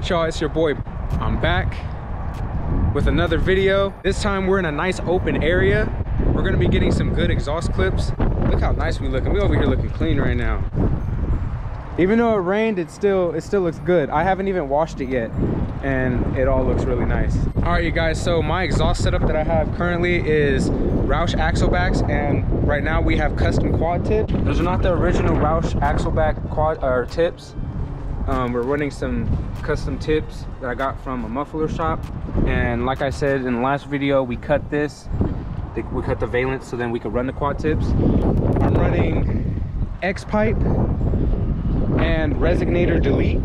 good, y'all? It's your boy. I'm back with another video. This time we're in a nice open area. We're gonna be getting some good exhaust clips. Look how nice we looking. We over here looking clean right now. Even though it rained, it still looks good. I haven't even washed it yet, and it all looks really nice. All right, you guys, so my exhaust setup that I have currently is Roush axle backs, and right now we have custom quad tips. Those are not the original Roush axle back quad or tips. We're running some custom tips that I got from a muffler shop, and like I said in the last video, we cut this. We cut the valence so then we could run the quad tips. I'm running X pipe and resonator delete,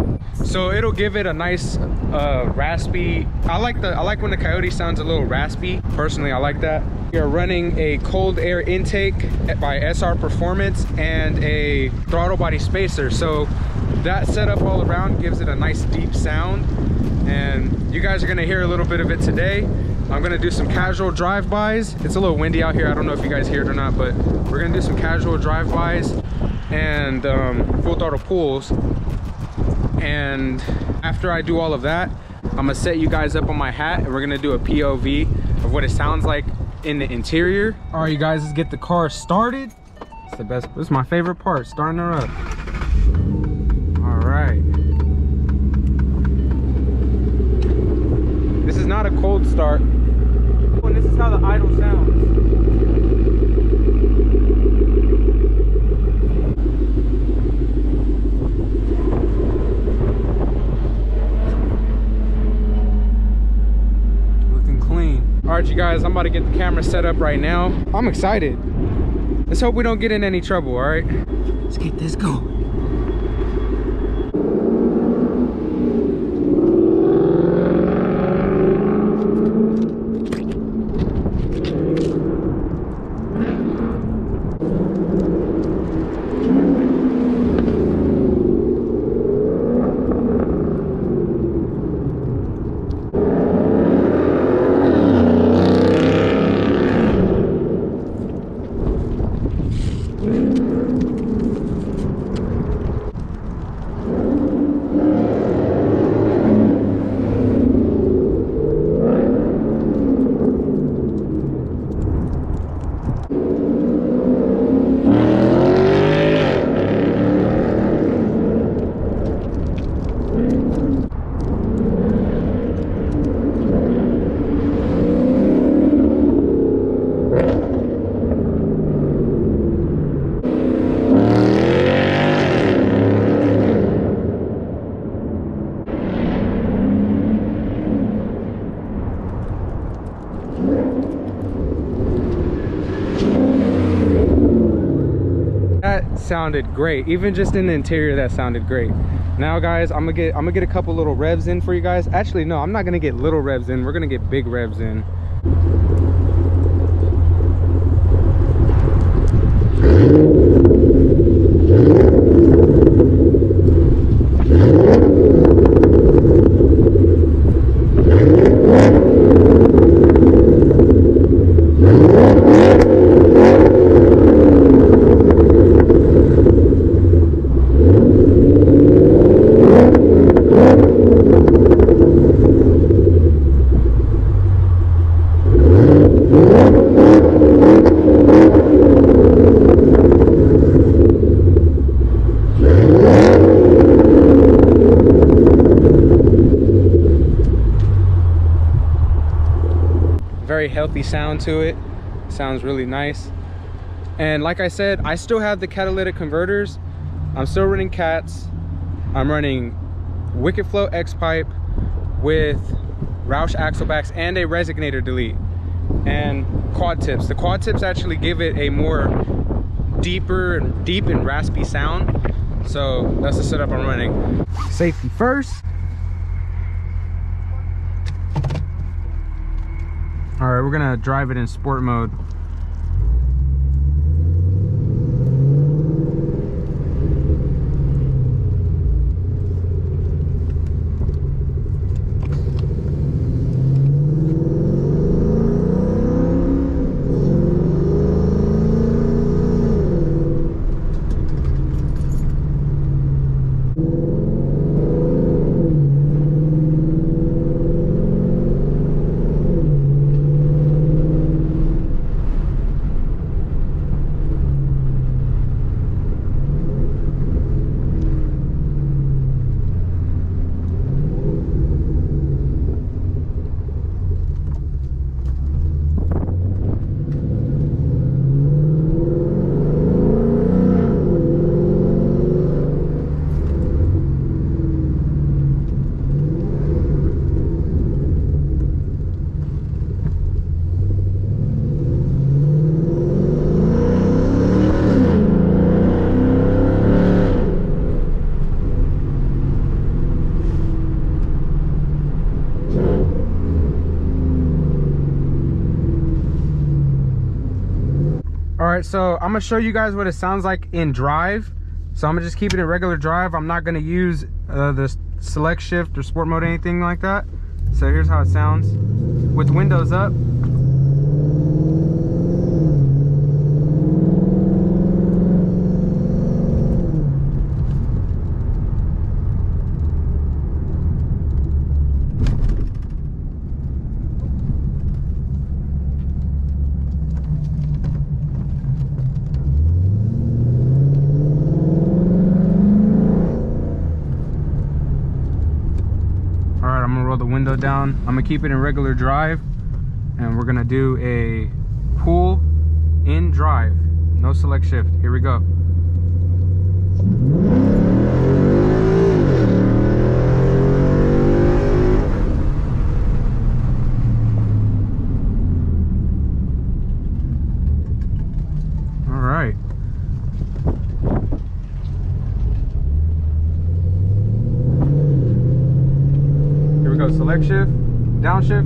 so it'll give it a nice raspy. I like when the Coyote sounds a little raspy. Personally, I like that. We are running a cold air intake by SR Performance and a throttle body spacer, so that setup all around gives it a nice deep sound, and you guys are gonna hear a little bit of it today. I'm gonna do some casual drive-bys. It's a little windy out here. I don't know if you guys hear it or not, but we're gonna do some casual drive-bys and full throttle pulls. And after I do all of that, I'm gonna set you guys up on my hat, and we're gonna do a POV of what it sounds like in the interior. All right, you guys, let's get the car started. It's the best. This is my favorite part, starting her up. All right. This is not a cold start. And this is how the idle sounds. Looking clean. All right, you guys, I'm about to get the camera set up right now. I'm excited. Let's hope we don't get in any trouble, all right? Let's get this going. Sounded great. Even just in the interior, that sounded great. Now guys, I'm gonna get a couple little revs in for you guys. Actually, no, I'm not gonna get little revs in. We're gonna get big revs in. Very healthy sound to it. Sounds really nice. And like I said, I still have the catalytic converters. I'm still running cats. I'm running Wicked Flow X pipe with Roush axle backs and a resonator delete and quad tips. The quad tips actually give it a more deep and raspy sound. So that's the setup I'm running. Safety first. All right, we're gonna drive it in sport mode. All right, so I'm gonna show you guys what it sounds like in drive. So I'm gonna just keep it in regular drive. I'm not gonna use the select shift or sport mode, anything like that. So here's how it sounds with windows up. The window down. I'm gonna keep it in regular drive, and we're gonna do a pull in drive, no select shift. Here we go. All right. Select shift, downshift.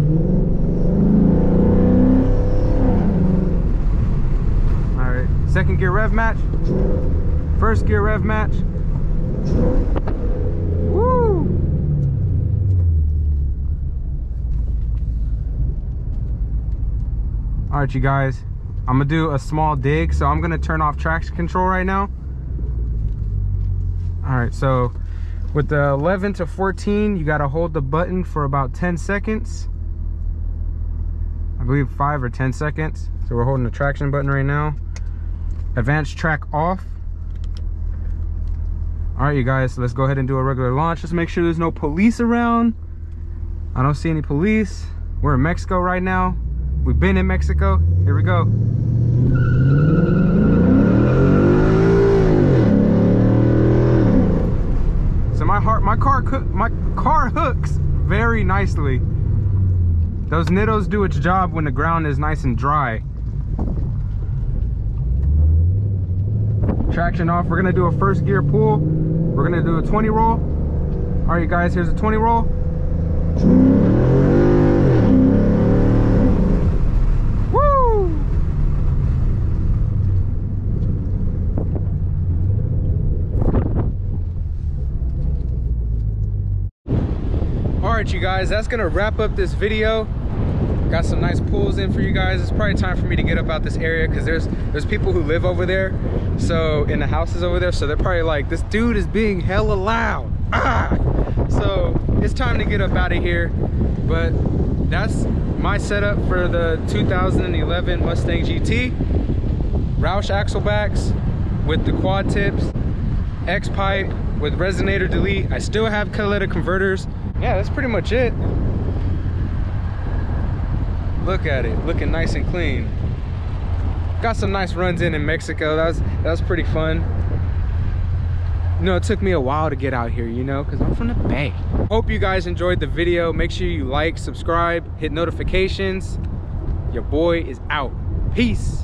All right, second gear rev match, first gear rev match. Woo! All right, you guys, I'm gonna do a small dig, so I'm gonna turn off traction control right now. All right, so with the 11 to 14, you gotta hold the button for about 10 seconds. I believe 5 or 10 seconds. So we're holding the traction button right now. Advanced track off. All right, you guys, so let's go ahead and do a regular launch. Just make sure there's no police around. I don't see any police. We're in Mexico right now. We've been in Mexico. Here we go. So my car hooks very nicely. Those Nittos do its job when the ground is nice and dry. Traction off. We're gonna do a first gear pull. We're gonna do a 20 roll. All right, you guys, here's a 20 roll. Alright, you guys, that's gonna wrap up this video. Got some nice pulls in for you guys. It's probably time for me to get up out this area because there's people who live over there, so in the houses over there, so they're probably like, this dude is being hella loud. So it's time to get up out of here. But that's my setup for the 2011 Mustang GT. Roush axle backs with the quad tips, X pipe with resonator delete. I still have catalytic converters. Yeah, that's pretty much it. Look at it, looking nice and clean. Got some nice runs in Mexico. That was pretty fun. You know, it took me a while to get out here, you know, because I'm from the Bay. Hope you guys enjoyed the video. Make sure you like, subscribe, hit notifications. Your boy is out. Peace.